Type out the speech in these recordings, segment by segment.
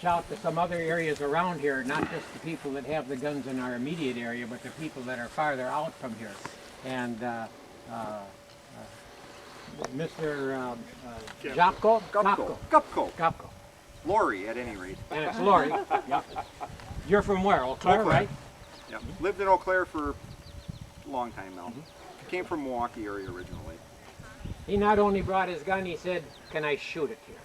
reach out to some other areas around here, not just the people that have the guns in our immediate area, but the people that are farther out from here. And Mr. Gapko? Gapko. Laurie, at any rate. And it's Laurie. Yep. You're from where? Eau Claire, right? Yep. Lived in Eau Claire for a long time now. Came from Milwaukee area originally. He not only brought his gun, he said, "Can I shoot it here?"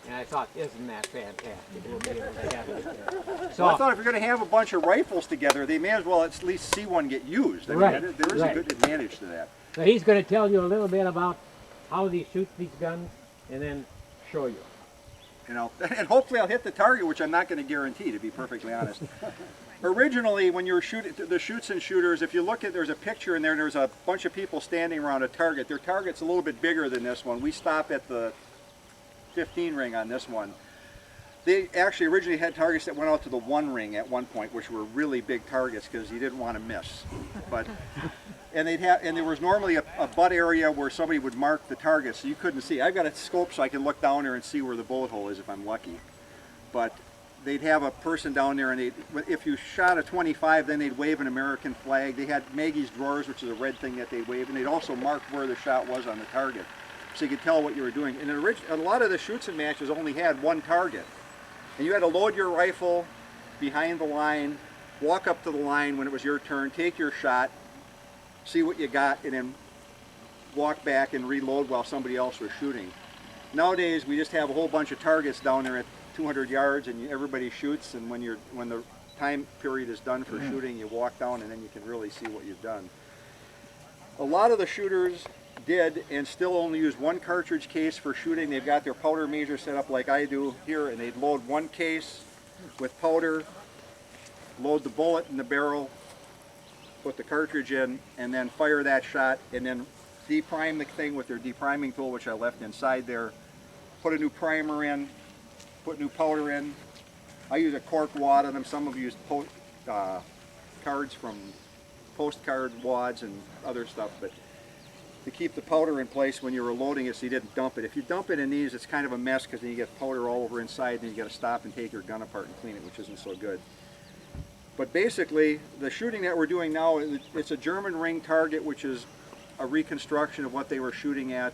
And I thought, isn't that fantastic? We'll be able to have it there. So well, I thought if you're going to have a bunch of rifles together, they may as well at least see one get used. I mean, there is a good advantage to that. So he's going to tell you a little bit about how he shoots these guns and then show you. And hopefully I'll hit the target, which I'm not going to guarantee, to be perfectly honest. Originally, when you were shooting the Scheutzen shooters, if you look at, there's a picture in there, and there's a bunch of people standing around a target. Their target's a little bit bigger than this one. We stop at the 15 ring on this one. They actually originally had targets that went out to the 1 ring at one point, which were really big targets because you didn't want to miss. But and there was normally a butt area where somebody would mark the target, so you couldn't see. I've got a scope so I can look down there and see where the bullet hole is if I'm lucky. But they'd have a person down there, and if you shot a 25, then they'd wave an American flag. They had Maggie's drawers, which is a red thing that they'd wave, and they'd also mark where the shot was on the target, so you could tell what you were doing. And a lot of the Scheutzen matches only had one target, and you had to load your rifle behind the line, walk up to the line when it was your turn, take your shot, see what you got, and then walk back and reload while somebody else was shooting. Nowadays, we just have a whole bunch of targets down there at 200 yards, and everybody shoots, and when the time period is done for shooting, you walk down and then you can really see what you've done. A lot of the shooters did and still only use one cartridge case for shooting. They've got their powder measure set up like I do here, and they'd load one case with powder, load the bullet in the barrel, put the cartridge in, and then fire that shot, and then deprime the thing with their depriming tool, which I left inside there, put a new primer in, put new powder in. I use a cork wad on them. Some of you use cards from postcard wads and other stuff, but to keep the powder in place when you were loading it so you didn't dump it. If you dump it in these, it's kind of a mess because then you get powder all over inside, and then you got to stop and take your gun apart and clean it, which isn't so good. But basically, the shooting that we're doing now, it's a German ring target, which is a reconstruction of what they were shooting at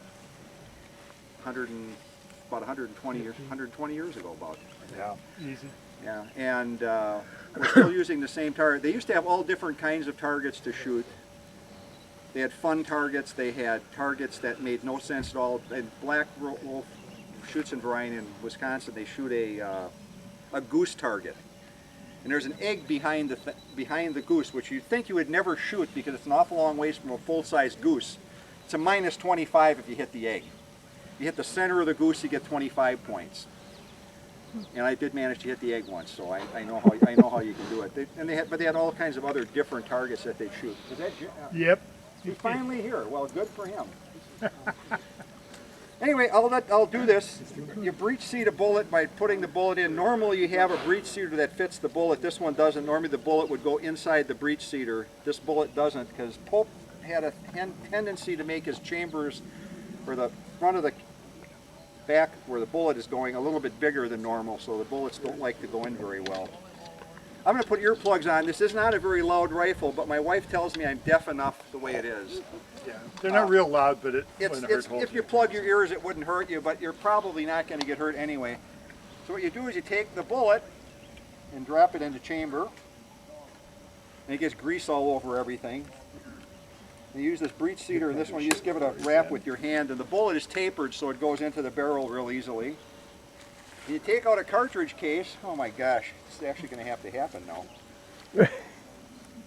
about 120 years ago, about. Yeah, easy. Yeah, and we're still using the same target. They used to have all different kinds of targets to shoot. They had fun targets. They had targets that made no sense at all. In Black Wolf Scheutzenverein in Wisconsin, they shoot a goose target. And there's an egg behind the goose, which you'd think you would never shoot because it's an awful long ways from a full-size goose. It's a minus 25 if you hit the egg. If you hit the center of the goose, you get 25 points. And I did manage to hit the egg once, so I know how you can do it. But they had all kinds of other different targets that they'd shoot. Is that Yep. He's finally here. Well, good for him. Anyway, I'll do this. You breech seat a bullet by putting the bullet in. Normally you have a breech seater that fits the bullet. This one doesn't. Normally the bullet would go inside the breech seater. This bullet doesn't, because Pope had a tendency to make his chambers, or the front of the back where the bullet is going, a little bit bigger than normal, so the bullets don't like to go in very well. I'm going to put earplugs on. This is not a very loud rifle, but my wife tells me I'm deaf enough the way it is. Yeah, they're not real loud, but it wouldn't hurt. If you plug your ears, it wouldn't hurt you, but you're probably not going to get hurt anyway. So what you do is you take the bullet and drop it into chamber, and it gets grease all over everything. You use this breech seater, and this one you just give it a wrap with your hand, and the bullet is tapered so it goes into the barrel real easily. And you take out a cartridge case. Oh my gosh, it's actually going to have to happen now.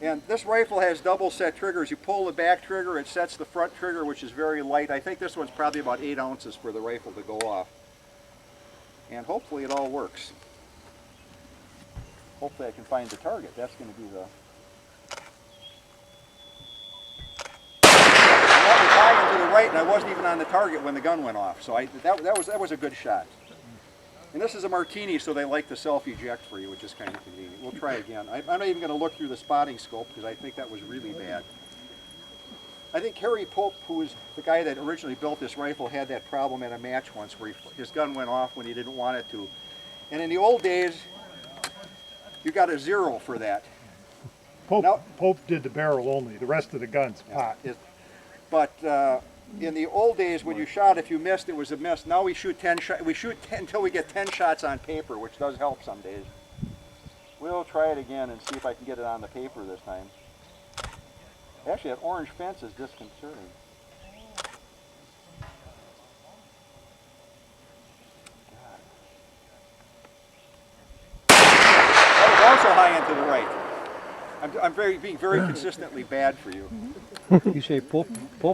And this rifle has double set triggers. You pull the back trigger, it sets the front trigger, which is very light. I think this one's probably about 8 ounces for the rifle to go off. And hopefully it all works. Hopefully I can find the target. That's going to be the... To the right, and I wasn't even on the target when the gun went off, so that was a good shot. And this is a martini, so they like to self-eject for you, which is kind of convenient. We'll try again. I'm not even going to look through the spotting scope because I think that was really bad. I think Harry Pope, who was the guy that originally built this rifle, had that problem at a match once where his gun went off when he didn't want it to. And in the old days, you got a 0 for that. Pope did the barrel only. The rest of the guns pot. But in the old days, when you shot, if you missed, it was a miss. Now we shoot 10 shots. We shoot 10 until we get 10 shots on paper, which does help some days. We'll try it again and see if I can get it on the paper this time. Actually, that orange fence is disconcerting. That was also high into the right. I'm being very consistently bad for you. You say Pope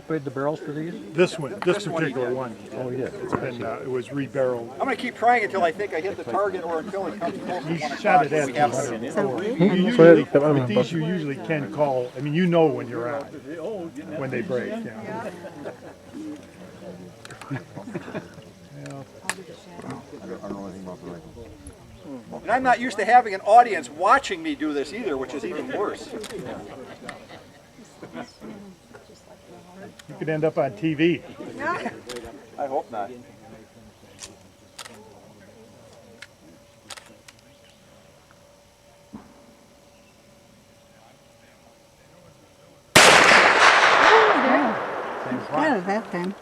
made the barrels for these? This particular one. Oh yeah. It's been it was rebarreled. I'm going to keep trying until I think I hit the target or until it comes close to He 1 o'clock. shot it at We have to- 200. With these you usually can call. I mean, you know when you're on, when they break. Yeah. And I'm not used to having an audience watching me do this either, which is even worse. You could end up on TV. I hope not. Got it that time.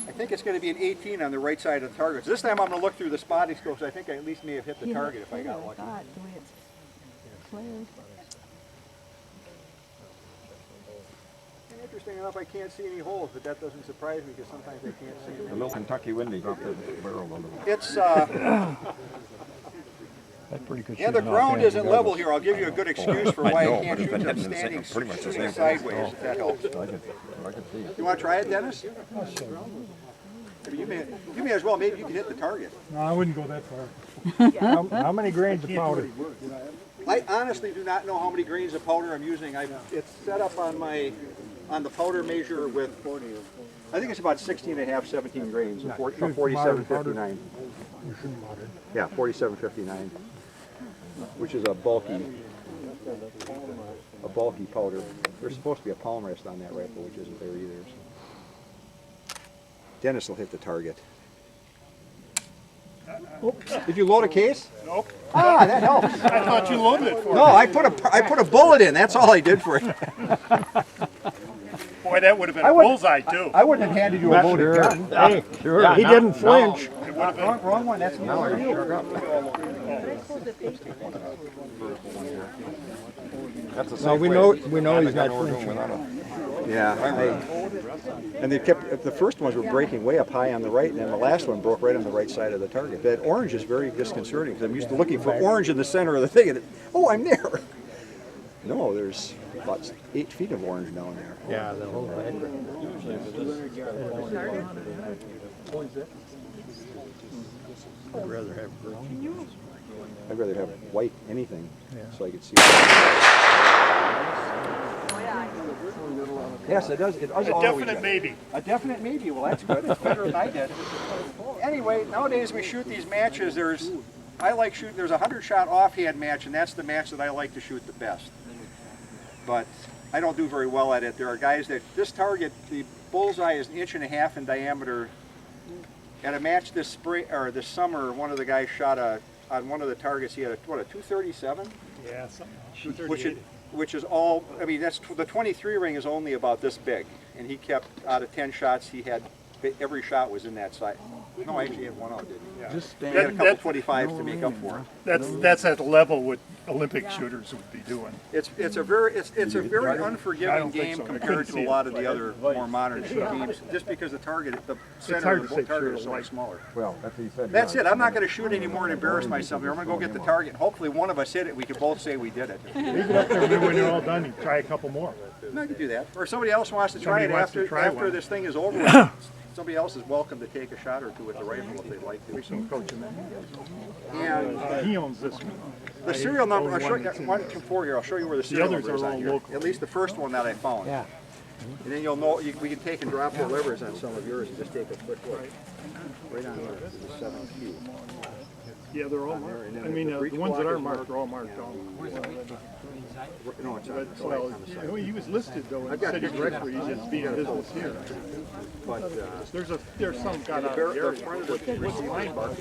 I think it's going to be an 18 on the right side of the target. So this time I'm going to look through the spotting scopes. I think I at least may have hit the target if I got lucky. God, the way it's flared. And interesting enough, I can't see any holes, but that doesn't surprise me because sometimes I can't see The them. little Kentucky windy got the barrel a little. It's That's pretty good. yeah, the ground isn't level here. I'll give you a good excuse for why I can't shoot them hitting standing pretty much the same sideways, if that helps. I could see it. You want to try it, Dennis? You may as well. Maybe you can hit the target. No, I wouldn't go that far. How many grains of powder? I honestly do not know how many grains of powder I'm using. It's set up on the powder measure with, I think it's about 16 and a half, 17 grains, 47.59. Yeah, 47.59, which is a bulky powder. There's supposed to be a palm rest on that rifle, which isn't there either. So. Dennis will hit the target. Oops. Did you load a case? Nope. Ah, that helps. I thought you loaded it for No, me. I put a bullet in. That's all I did for it. Boy, that would have been a bullseye too. I wouldn't have handed you a loaded gun. Hey, sure. He didn't flinch. Wrong one. That's me. That's the Well, same we know he's not flinching. Yeah. And they kept the first ones were breaking way up high on the right, and then the last one broke right on the right side of the target. That orange is very disconcerting because I'm used to looking for orange in the center of the thing, and oh, I'm there. No, there's about 8 feet of orange down there. Yeah, the whole thing. I'd rather have green. I'd rather have white anything, so I could see. Yes, it does. It does. A always definite good. maybe. A definite maybe. Well, that's good. It's better than I did. Anyway, nowadays we shoot these matches. I like shooting. There's a 100-shot offhand match, and that's the match that I like to shoot the best. But I don't do very well at it. There are guys that this target, the bullseye is 1.5 inches in diameter. At a match this spring or this summer, one of the guys shot on one of the targets. He had a 237. Yeah, something. Which is all, I mean, that's the 23 ring is only about this big, and he kept, out of 10 shots, he had, every shot was in that size. No, actually he had one out, didn't he? Yeah. He had a couple 25s to make up for it. That's at the level what Olympic shooters would be doing. It's a very unforgiving game so. I compared couldn't to see a it. lot of the other more modern games, just because the target, the center hard of to the say target sure is so why. much smaller. Well, that's what he said. That's it. I'm not going to shoot anymore and embarrass myself here. I'm going to go get the target. Hopefully one of us hit it. We can both say we did it. Leave it up there, then when you're all done, you try a couple more. I can do that. Or somebody else wants to try Somebody it wants to after try after one. this thing is over with. Somebody else is welcome to take a shot or two with the rifle if they'd like We to. can coach him in. And He owns this one. the serial number, I'll show you, 1, 2, 4 here, I'll show you where the serial others number is are on all here. local. At least the first one that I found. Yeah. And then you'll know, we can take and drop the levers on some of yours and just take a quick look. Right on there, this is a 7Q. Yeah, they're all marked. I mean, the ones that are marked are all marked off. No, it's But, well, he was listed though in city directory, he's just being business here. There's some got out of the area. What's the line mark?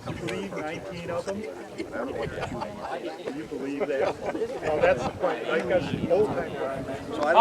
You believe 19 of them? You believe that? Well, that's the point. Like us old time guys. So I